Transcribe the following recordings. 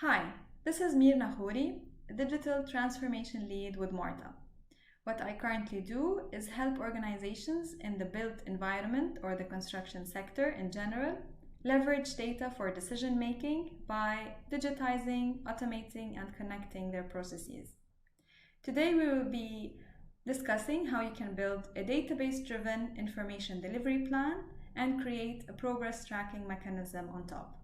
Hi, this is Mirna Khouri, Digital Transformation Lead with Morta. What I currently do is help organizations in the built environment or the construction sector in general leverage data for decision making by digitizing, automating, and connecting their processes. Today we will be discussing how you can build a database-driven information delivery plan and create a progress tracking mechanism on top.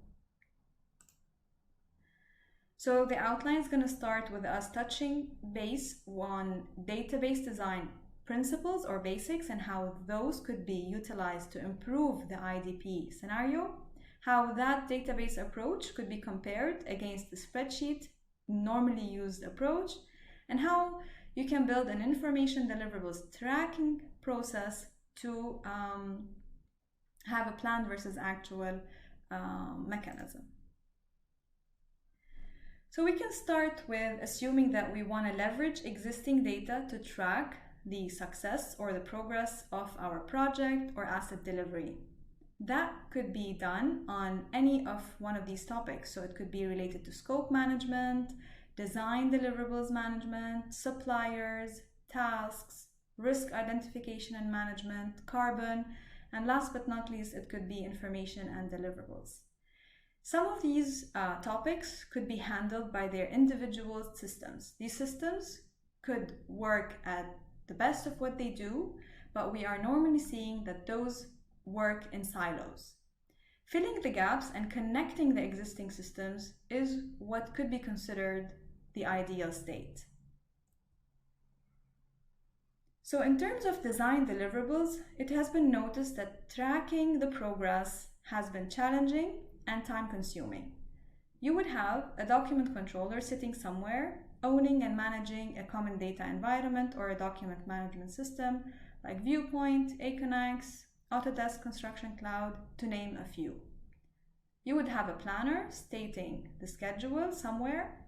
So the outline is going to start with us touching base on database design principles or basics and how those could be utilized to improve the IDP scenario, how that database approach could be compared against the spreadsheet normally used approach, and how you can build an information deliverables tracking process to have a planned versus actual mechanism. So we can start with assuming that we want to leverage existing data to track the success or the progress of our project or asset delivery. That could be done on any of one of these topics. So it could be related to scope management, design deliverables management, suppliers, tasks, risk identification and management, carbon, and last but not least, it could be information and deliverables. Some of these topics could be handled by their individual systems. These systems could work at the best of what they do, but we are normally seeing that those work in silos. Filling the gaps and connecting the existing systems is what could be considered the ideal state. So in terms of design deliverables, it has been noticed that tracking the progress has been challenging and time-consuming. You would have a document controller sitting somewhere, owning and managing a common data environment or a document management system like Viewpoint, Aconex, Autodesk Construction Cloud, to name a few. You would have a planner stating the schedule somewhere.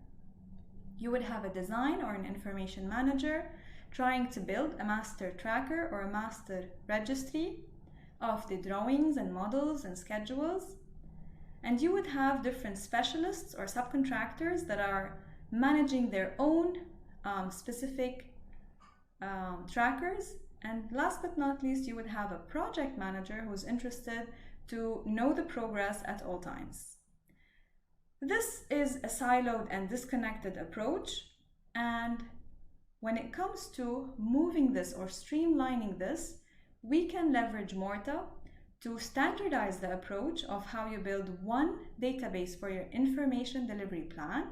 You would have a design or an information manager trying to build a master tracker or a master registry of the drawings and models and schedules. And you would have different specialists or subcontractors that are managing their own specific trackers. And last but not least, you would have a project manager who's interested to know the progress at all times. This is a siloed and disconnected approach. And when it comes to moving this or streamlining this, we can leverage Morta to standardize the approach of how you build one database for your information delivery plan,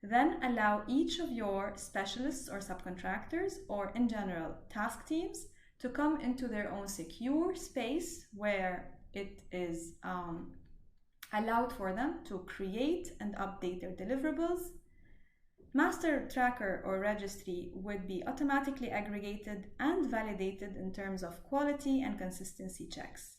then allow each of your specialists or subcontractors, or in general task teams, to come into their own secure space where it is allowed for them to create and update their deliverables. Master tracker or registry would be automatically aggregated and validated in terms of quality and consistency checks.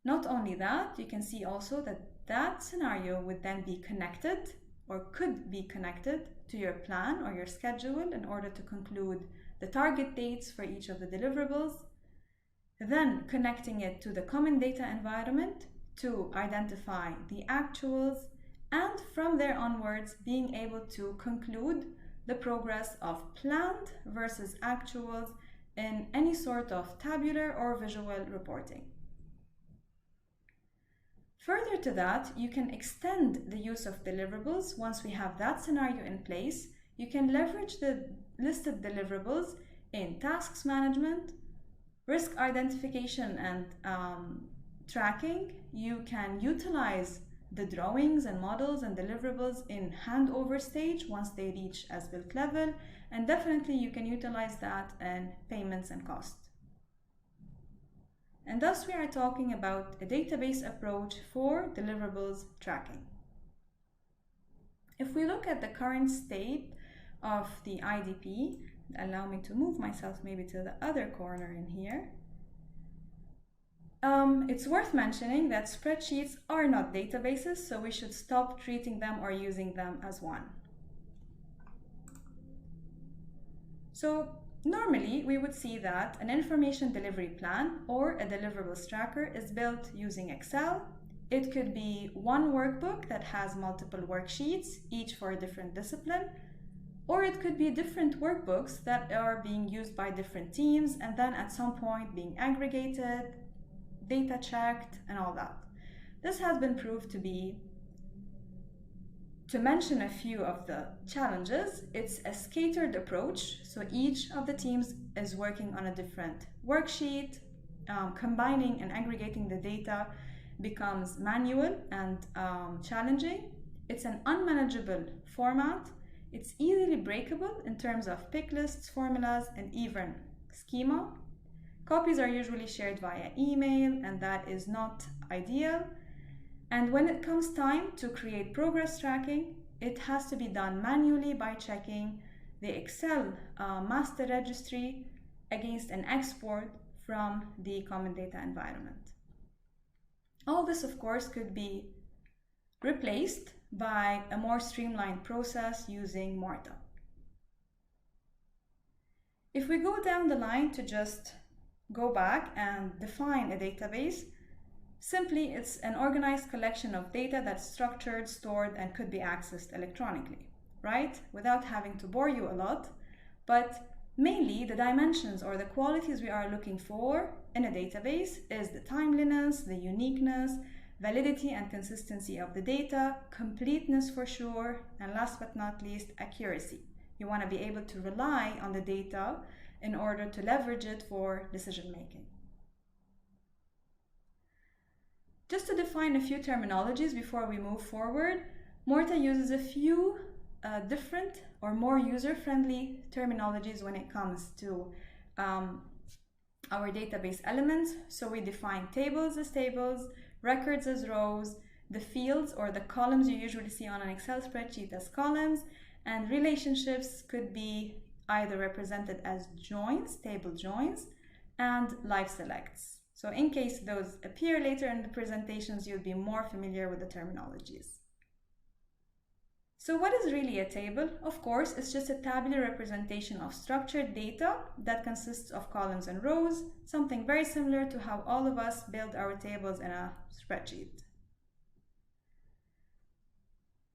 Not only that, you can see also that that scenario would then be connected or could be connected to your plan or your schedule in order to conclude the target dates for each of the deliverables, then connecting it to the common data environment to identify the actuals, and from there onwards being able to conclude the progress of planned versus actuals in any sort of tabular or visual reporting. Further to that, you can extend the use of deliverables. Once we have that scenario in place, you can leverage the listed deliverables in tasks management, risk identification and tracking. You can utilize the drawings and models and deliverables in handover stage once they reach as-built level, and definitely you can utilize that in payments and cost. And thus we are talking about a database approach for deliverables tracking. If we look at the current state of the IDP, allow me to move myself maybe to the other corner in here. It's worth mentioning that spreadsheets are not databases, so we should stop treating them or using them as one. So normally, we would see that an information delivery plan or a deliverables tracker is built using Excel, It could be one workbook that has multiple worksheets, each for a different discipline, or it could be different workbooks that are being used by different teams and then at some point being aggregated, data checked, and all that. This has been proved to mention a few of the challenges, it's a scattered approach. So each of the teams is working on a different worksheet. Combining and aggregating the data becomes manual and challenging. It's an unmanageable format. It's easily breakable in terms of pick lists, formulas, and even schema. Copies are usually shared via email, and that is not ideal. And when it comes time to create progress tracking, it has to be done manually by checking the Excel master registry against an export from the common data environment. All this, of course, could be replaced by a more streamlined process using Morta. If we go down the line to just go back and define a database, simply it's an organized collection of data that's structured, stored, and could be accessed electronically, right? Without having to bore you a lot, but mainly the dimensions or the qualities we are looking for in a database is the timeliness, the uniqueness, validity and consistency of the data, completeness for sure, and last but not least, accuracy. You want to be able to rely on the data in order to leverage it for decision making. Just to define a few terminologies before we move forward, Morta uses a few different or more user-friendly terminologies when it comes to our database elements. So we define tables as tables, records as rows, the fields or the columns you usually see on an Excel spreadsheet as columns, and relationships could be either represented as joins, table joins, and live selects. So in case those appear later in the presentations, you'll be more familiar with the terminologies. So what is really a table? Of course, it's just a tabular representation of structured data that consists of columns and rows, something very similar to how all of us build our tables in a spreadsheet.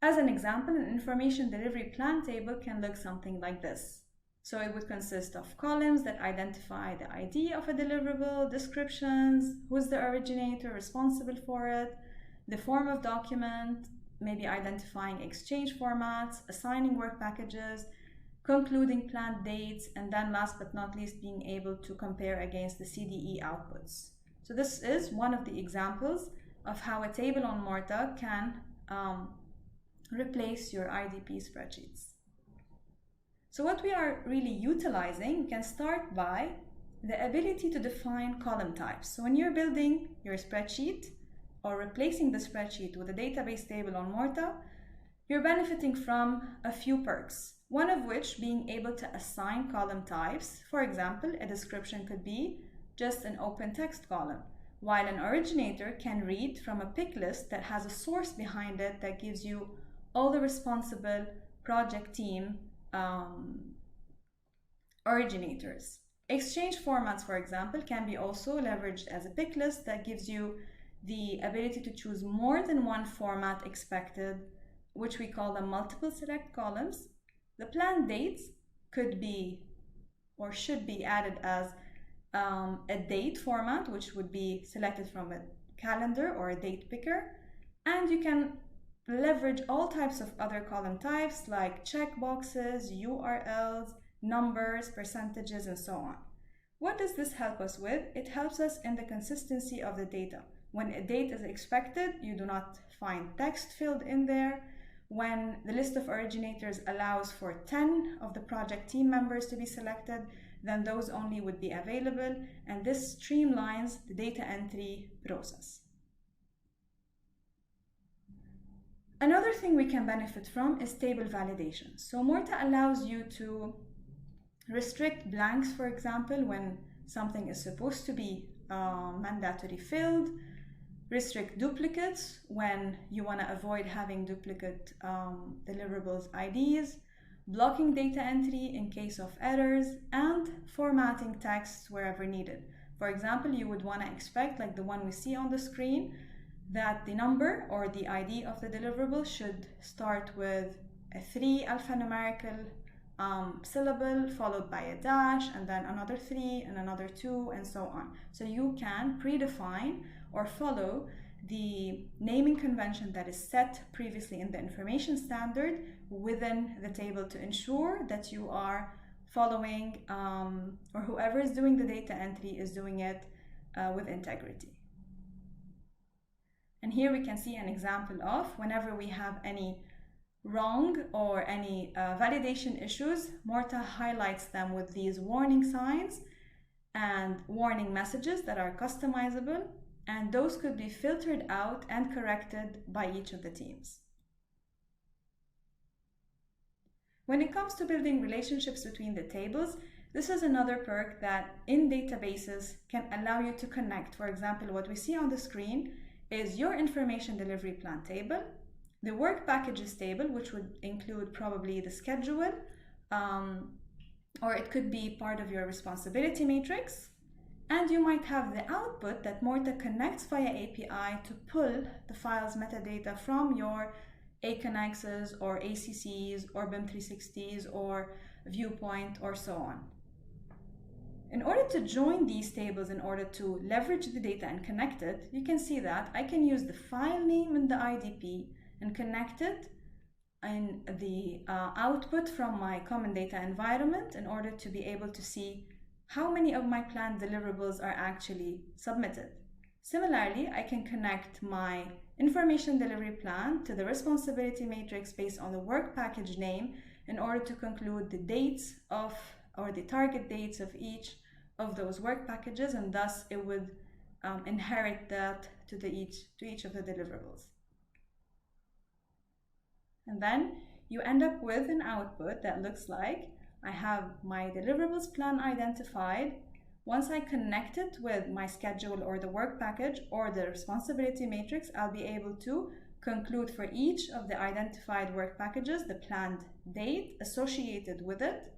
As an example, an information delivery plan table can look something like this. So it would consist of columns that identify the ID of a deliverable, descriptions, who's the originator responsible for it, the form of document, maybe identifying exchange formats, assigning work packages, concluding planned dates, and then last but not least, being able to compare against the CDE outputs. So this is one of the examples of how a table on Morta can replace your IDP spreadsheets. So what we are really utilizing, we can start by the ability to define column types. So when you're building your spreadsheet or replacing the spreadsheet with a database table on Morta, you're benefiting from a few perks. One of which being able to assign column types. For example, a description could be just an open text column, while an originator can read from a pick list that has a source behind it that gives you all the responsible project team originators. Exchange formats, for example, can be also leveraged as a pick list that gives you the ability to choose more than one format expected, which we call the multiple select columns. The planned dates could be or should be added as a date format, which would be selected from a calendar or a date picker. And you can leverage all types of other column types like checkboxes, URLs, numbers, percentages, and so on. What does this help us with? It helps us in the consistency of the data. When a date is expected, you do not find text filled in there. When the list of originators allows for 10 of the project team members to be selected, then those only would be available, and this streamlines the data entry process. Another thing we can benefit from is table validation. So Morta allows you to restrict blanks, for example, when something is supposed to be mandatory filled, restrict duplicates when you want to avoid having duplicate deliverables IDs, blocking data entry in case of errors, and formatting text wherever needed. For example, you would want to expect, like the one we see on the screen, that the number or the ID of the deliverable should start with a 3 alphanumerical syllable followed by a dash and then another 3 and another 2 and so on. So you can predefine or follow the naming convention that is set previously in the information standard within the table to ensure that you are following or whoever is doing the data entry is doing it with integrity. And here we can see an example of whenever we have any wrong or any validation issues, Morta highlights them with these warning signs and warning messages that are customizable, and those could be filtered out and corrected by each of the teams. When it comes to building relationships between the tables, this is another perk that in databases can allow you to connect. For example, what we see on the screen is your information delivery plan table, the work packages table, which would include probably the schedule, or it could be part of your responsibility matrix. And you might have the output that Morta connects via API to pull the file's metadata from your AConnexes or ACCs or BIM 360s or Viewpoint or so on. In order to join these tables, in order to leverage the data and connect it, you can see that I can use the file name in the IDP and connect it in the output from my common data environment in order to be able to see how many of my planned deliverables are actually submitted. Similarly, I can connect my information delivery plan to the responsibility matrix based on the work package name in order to conclude the dates of or the target dates of each of those work packages, and thus it would inherit that to each of the deliverables. And then you end up with an output that looks like I have my deliverables plan identified. Once I connect it with my schedule or the work package or the responsibility matrix, I'll be able to conclude for each of the identified work packages the planned date associated with it.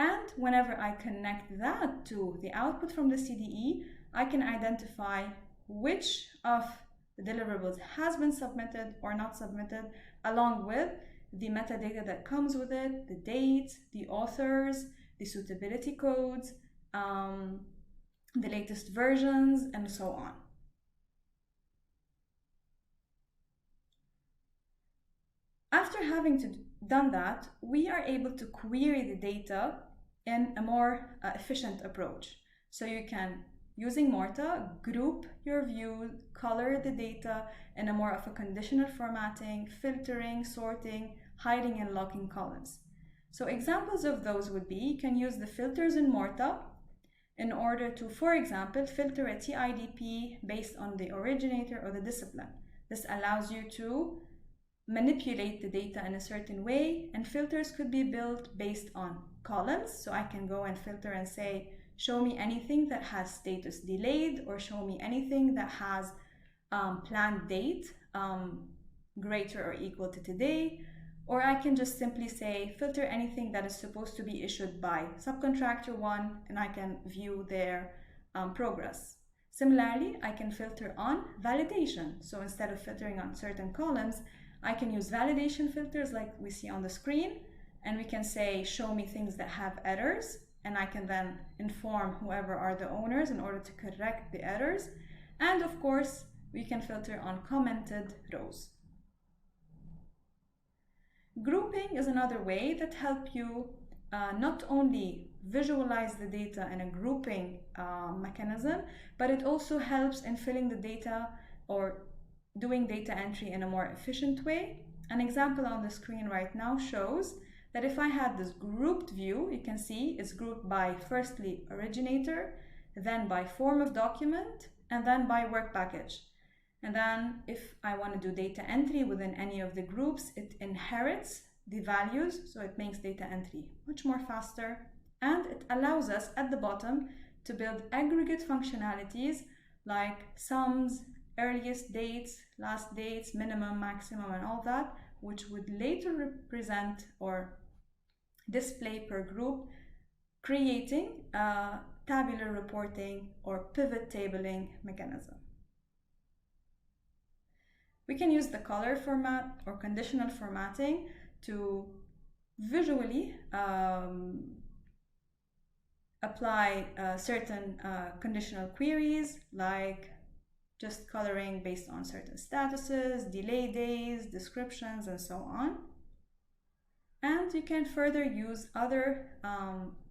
And whenever I connect that to the output from the CDE, I can identify which of the deliverables has been submitted or not submitted, along with the metadata that comes with it, the dates, the authors, the suitability codes, the latest versions, and so on. After having done that, we are able to query the data in a more efficient approach. So you can, using Morta, group your view, color the data in a more of a conditional formatting, filtering, sorting, hiding and locking columns. So examples of those would be, you can use the filters in Morta in order to, for example, filter a TIDP based on the originator or the discipline. This allows you to manipulate the data in a certain way, and filters could be built based on columns. So I can go and filter and say, show me anything that has status delayed, or show me anything that has planned date greater or equal to today. Or I can just simply say, filter anything that is supposed to be issued by subcontractor 1, and I can view their progress. Similarly, I can filter on validation. So instead of filtering on certain columns, I can use validation filters like we see on the screen, and we can say, show me things that have errors, and I can then inform whoever are the owners in order to correct the errors. And of course, we can filter on commented rows. Grouping is another way that helps you not only visualize the data in a grouping mechanism, but it also helps in filling the data or doing data entry in a more efficient way. An example on the screen right now shows that if I had this grouped view, you can see it's grouped by firstly originator, then by form of document, and then by work package. And then if I want to do data entry within any of the groups, it inherits the values, so it makes data entry much more faster, and it allows us at the bottom to build aggregate functionalities like sums, earliest dates, last dates, minimum, maximum, and all that, which would later represent or display per group, creating a tabular reporting or pivot tabling mechanism. We can use the color format or conditional formatting to visually apply certain conditional queries, like just coloring based on certain statuses, delay days, descriptions, and so on. And you can further use other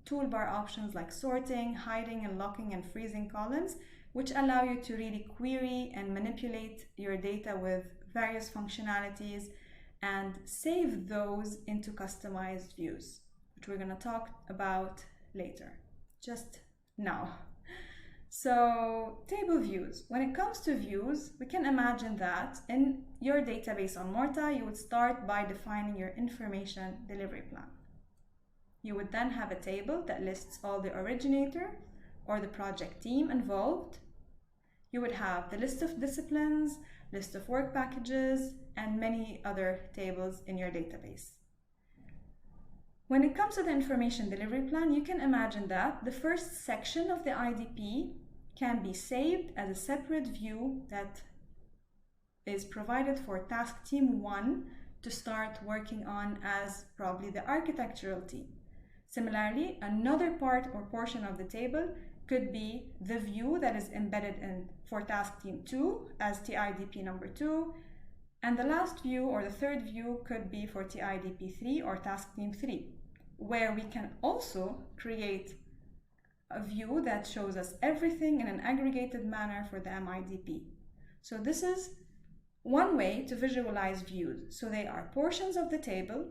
toolbar options like sorting, hiding and locking and freezing columns, which allow you to really query and manipulate your data with various functionalities and save those into customized views, which we're going to talk about later, just now. So, table views. When it comes to views, we can imagine that in your database on Morta, you would start by defining your information delivery plan. You would then have a table that lists all the originator or the project team involved. You would have the list of disciplines, list of work packages, and many other tables in your database. When it comes to the information delivery plan, you can imagine that the first section of the IDP can be saved as a separate view that is provided for task team 1 to start working on as probably the architectural team. Similarly, another part or portion of the table could be the view that is embedded in for task team 2 as TIDP number 2, and the last view or the third view could be for TIDP 3 or task team 3, where we can also create a view that shows us everything in an aggregated manner for the MIDP. So this is one way to visualize views. So they are portions of the table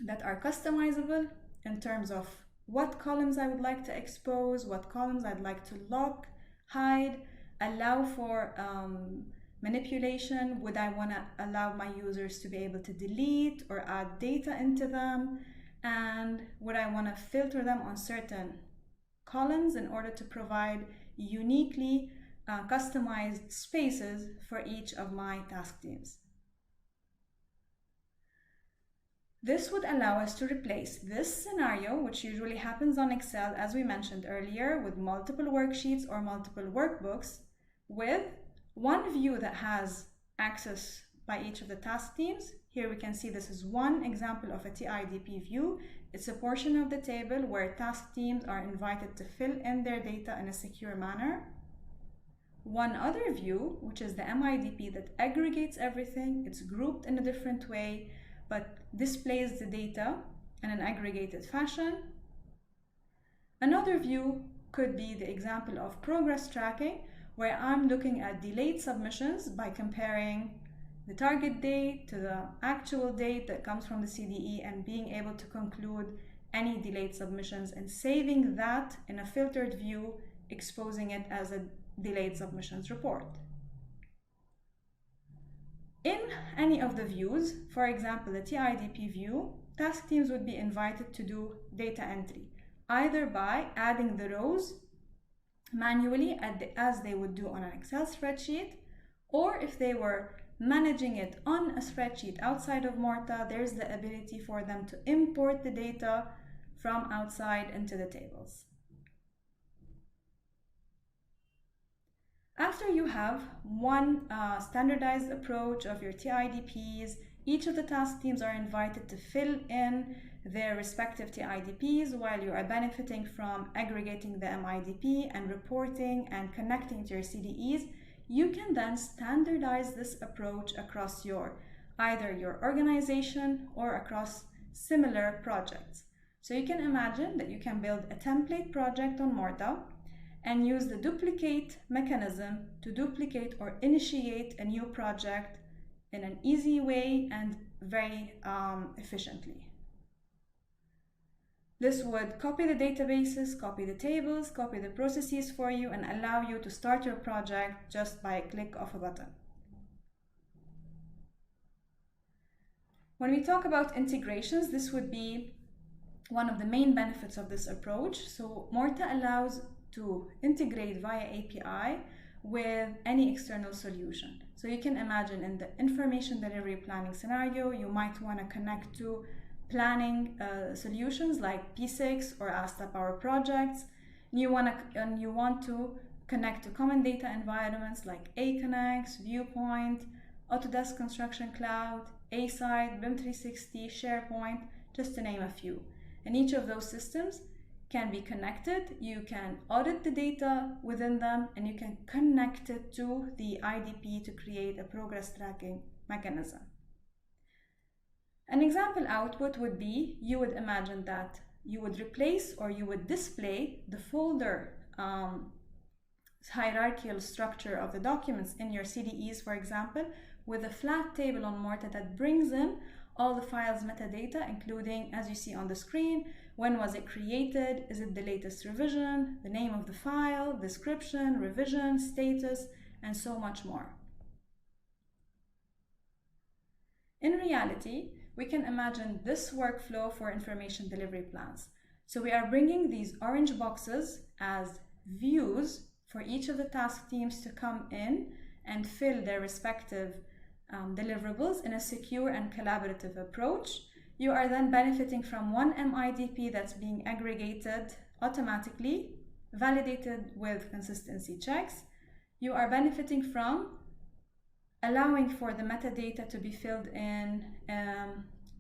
that are customizable in terms of what columns I would like to expose, what columns I'd like to lock, hide, allow for manipulation. Would I want to allow my users to be able to delete or add data into them? And would I want to filter them on certain columns in order to provide uniquely customized spaces for each of my task teams? This would allow us to replace this scenario, which usually happens on Excel, as we mentioned earlier, with multiple worksheets or multiple workbooks, with one view that has access by each of the task teams. Here we can see this is one example of a TIDP view. It's a portion of the table where task teams are invited to fill in their data in a secure manner. One other view, which is the MIDP, that aggregates everything. It's grouped in a different way, but displays the data in an aggregated fashion. Another view could be the example of progress tracking, where I'm looking at delayed submissions by comparing the target date to the actual date that comes from the CDE and being able to conclude any delayed submissions and saving that in a filtered view, exposing it as a delayed submissions report. In any of the views, for example, the TIDP view, task teams would be invited to do data entry, either by adding the rows manually as they would do on an Excel spreadsheet, or if they were managing it on a spreadsheet outside of Morta, there's the ability for them to import the data from outside into the tables. After you have one standardized approach of your TIDPs, each of the task teams are invited to fill in their respective TIDPs while you are benefiting from aggregating the MIDP and reporting and connecting to your CDEs. You can then standardize this approach across either your organization or across similar projects. So you can imagine that you can build a template project on Morta and use the duplicate mechanism to duplicate or initiate a new project in an easy way and very efficiently. This would copy the databases, copy the tables, copy the processes for you, and allow you to start your project just by a click of a button. When we talk about integrations, this would be one of the main benefits of this approach. So Morta allows to integrate via API with any external solution. So you can imagine in the information delivery planning scenario, you might want to connect to planning solutions like P6 or Asta Power Projects. You want to connect to common data environments like Aconex, Viewpoint, Autodesk Construction Cloud, A-Site, BIM 360, SharePoint, just to name a few. And each of those systems can be connected. You can audit the data within them, and you can connect it to the IDP to create a progress tracking mechanism. An example output would be, you would imagine that you would replace or you would display the folder hierarchical structure of the documents in your CDEs, for example, with a flat table on Morta that brings in all the files metadata, including, as you see on the screen, when was it created, is it the latest revision, the name of the file, description, revision, status, and so much more. In reality, we can imagine this workflow for information delivery plans. So we are bringing these orange boxes as views for each of the task teams to come in and fill their respective deliverables in a secure and collaborative approach. You are then benefiting from one MIDP that's being aggregated automatically, validated with consistency checks. You are benefiting from allowing for the metadata to be filled in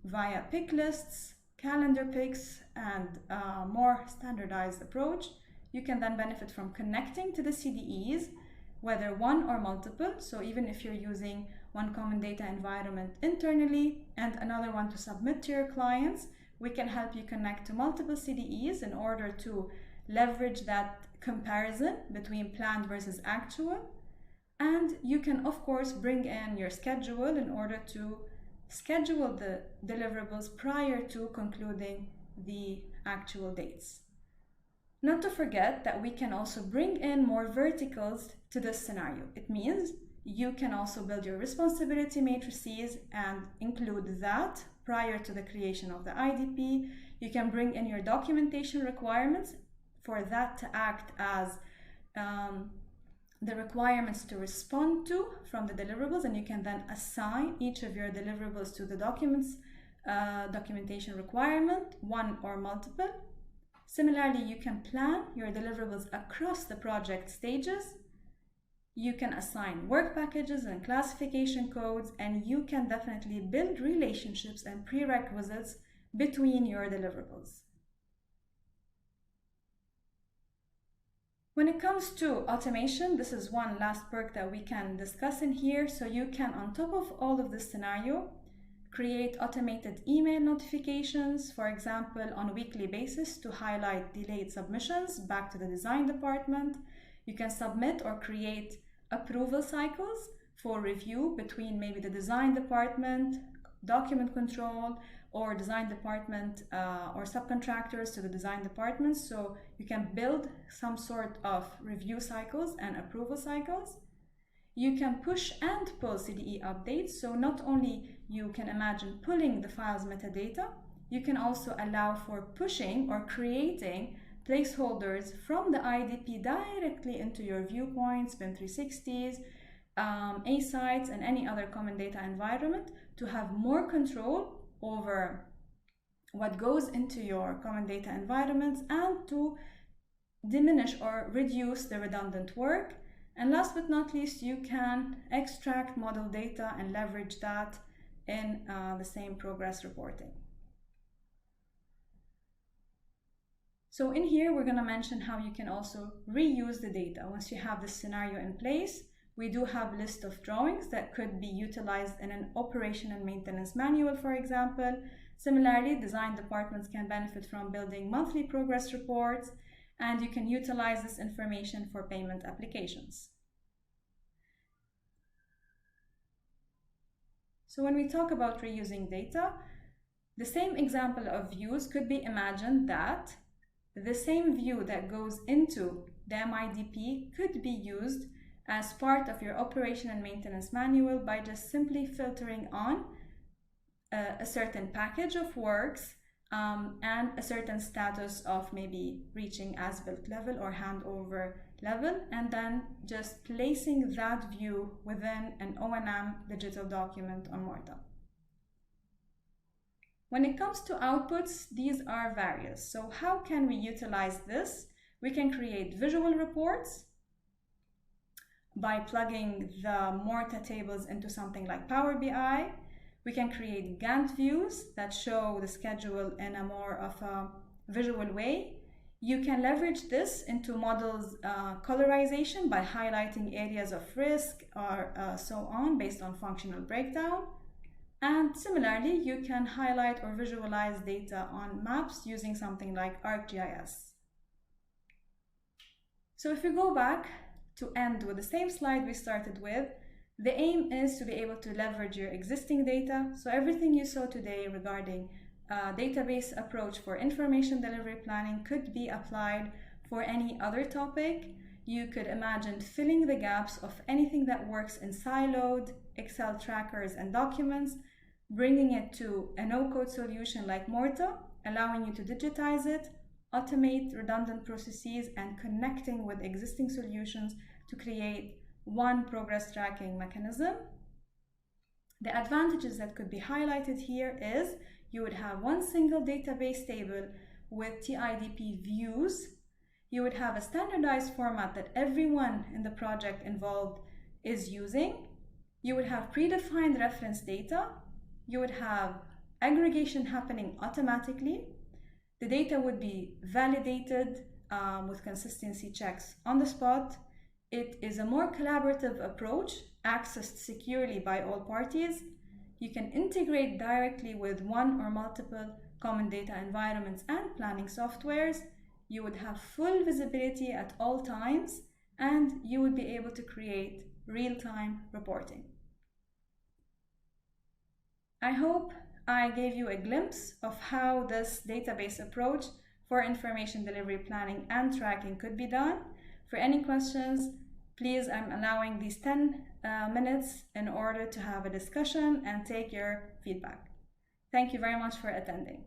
via pick lists, calendar picks, and a more standardized approach. You can then benefit from connecting to the CDEs, whether one or multiple. So even if you're using one common data environment internally and another one to submit to your clients, we can help you connect to multiple CDEs in order to leverage that comparison between planned versus actual. And you can, of course, bring in your schedule in order to schedule the deliverables prior to concluding the actual dates. Not to forget that we can also bring in more verticals to this scenario. It means you can also build your responsibility matrices and include that prior to the creation of the IDP. You can bring in your documentation requirements for that to act as the requirements to respond to from the deliverables, and you can then assign each of your deliverables to the documentation requirement, one or multiple. Similarly, you can plan your deliverables across the project stages. You can assign work packages and classification codes, and you can definitely build relationships and prerequisites between your deliverables. When it comes to automation, this is one last perk that we can discuss in here. So you can, on top of all of this scenario, create automated email notifications, for example, on a weekly basis to highlight delayed submissions back to the design department. You can submit or create approval cycles for review between maybe the design department, document control, or design department or subcontractors to the design department. So you can build some sort of review cycles and approval cycles. You can push and pull CDE updates. So not only you can imagine pulling the file's metadata, you can also allow for pushing or creating placeholders from the IDP directly into your viewpoints, BIM 360s, A-Sites, and any other common data environment to have more control over what goes into your common data environments and to diminish or reduce the redundant work. And last but not least, you can extract model data and leverage that in the same progress reporting. So in here, we're going to mention how you can also reuse the data. Once you have this scenario in place, we do have a list of drawings that could be utilized in an operation and maintenance manual, for example. Similarly, design departments can benefit from building monthly progress reports, and you can utilize this information for payment applications. So when we talk about reusing data, the same example of views could be imagined that the same view that goes into the MIDP could be used as part of your operation and maintenance manual by just simply filtering on a certain package of works and a certain status of maybe reaching as-built level or handover level, and then just placing that view within an O&M digital document on Morta. When it comes to outputs, these are various. So how can we utilize this? We can create visual reports. by plugging the Morta tables into something like Power BI. We can create Gantt views that show the schedule in a more of a visual way. You can leverage this into models colorization by highlighting areas of risk or so on based on functional breakdown. And similarly, you can highlight or visualize data on maps using something like ArcGIS. So if we go back to end with the same slide we started with, the aim is to be able to leverage your existing data. So everything you saw today regarding database approach for information delivery planning could be applied for any other topic. You could imagine filling the gaps of anything that works in siloed Excel trackers and documents, bringing it to a no-code solution like Morta, allowing you to digitize it, automate redundant processes, and connecting with existing solutions to create one progress tracking mechanism. The advantages that could be highlighted here is you would have one single database table with TIDP views. You would have a standardized format that everyone in the project involved is using. You would have predefined reference data. You would have aggregation happening automatically. The data would be validated with consistency checks on the spot. It is a more collaborative approach, accessed securely by all parties. You can integrate directly with one or multiple common data environments and planning softwares. You would have full visibility at all times, and you would be able to create real-time reporting. I hope I gave you a glimpse of how this database approach for information delivery planning and tracking could be done. For any questions, please, I'm allowing these 10 minutes in order to have a discussion and take your feedback. Thank you very much for attending.